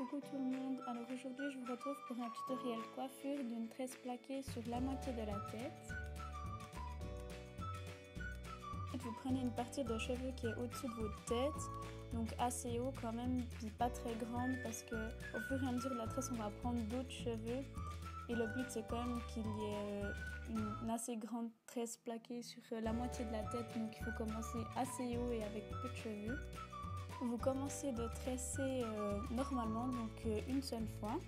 Coucou tout le monde, alors aujourd'hui je vous retrouve pour un tutoriel coiffure d'une tresse plaquée sur la moitié de la tête. Vous prenez une partie de cheveux qui est au-dessus de votre tête, donc assez haut quand même, puis pas très grande parce que au fur et à mesure de la tresse on va prendre d'autres cheveux et le but c'est quand même qu'il y ait une assez grande tresse plaquée sur la moitié de la tête, donc il faut commencer assez haut et avec peu de cheveux. Vous commencez de tresser normalement, donc une seule fois.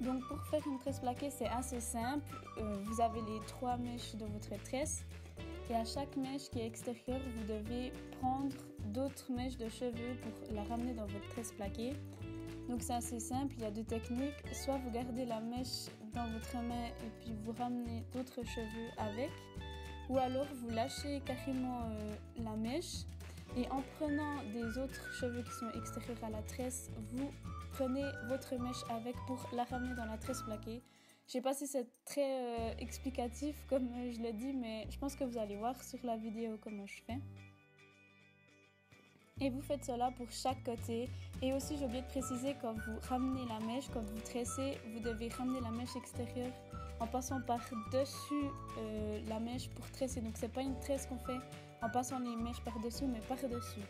Donc pour faire une tresse plaquée, c'est assez simple. Vous avez les 3 mèches de votre tresse et à chaque mèche qui est extérieure, vous devez prendre d'autres mèches de cheveux pour la ramener dans votre tresse plaquée. Donc c'est assez simple, il y a deux techniques. Soit vous gardez la mèche dans votre main et puis vous ramenez d'autres cheveux avec. Ou alors vous lâchez carrément la mèche et en prenant des autres cheveux qui sont extérieurs à la tresse, vous prenez votre mèche avec pour la ramener dans la tresse plaquée. Je sais pas si c'est très explicatif comme je le dis, mais je pense que vous allez voir sur la vidéo comment je fais. Et vous faites cela pour chaque côté. Et aussi j'ai oublié de préciser, quand vous ramenez la mèche, quand vous tressez, vous devez ramener la mèche extérieure en passant par-dessus la mèche pour tresser. Donc c'est pas une tresse qu'on fait en passant les mèches par-dessous, mais par-dessus.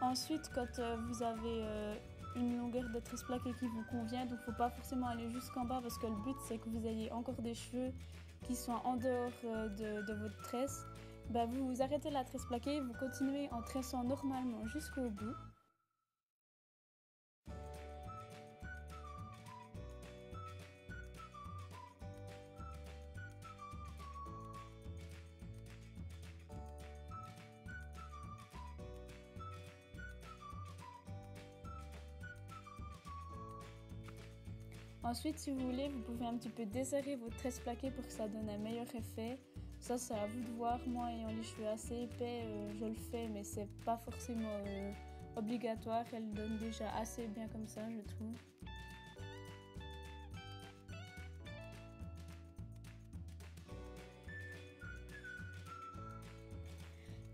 Ensuite, quand vous avez une longueur de tresse plaquée qui vous convient, donc faut pas forcément aller jusqu'en bas parce que le but c'est que vous ayez encore des cheveux qui soient en dehors de votre tresse. Vous arrêtez la tresse plaquée, vous continuez en tressant normalement jusqu'au bout. Ensuite, si vous voulez, vous pouvez un petit peu desserrer votre tresse plaquée pour que ça donne un meilleur effet. Ça, c'est à vous de voir. Moi, ayant les cheveux assez épais, je le fais, mais c'est pas forcément obligatoire. Elle donne déjà assez bien comme ça, je trouve.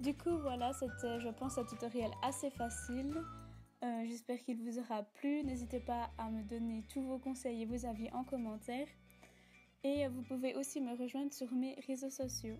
Du coup, voilà, c'était, je pense, un tutoriel assez facile. J'espère qu'il vous aura plu. N'hésitez pas à me donner tous vos conseils et vos avis en commentaire. Et vous pouvez aussi me rejoindre sur mes réseaux sociaux.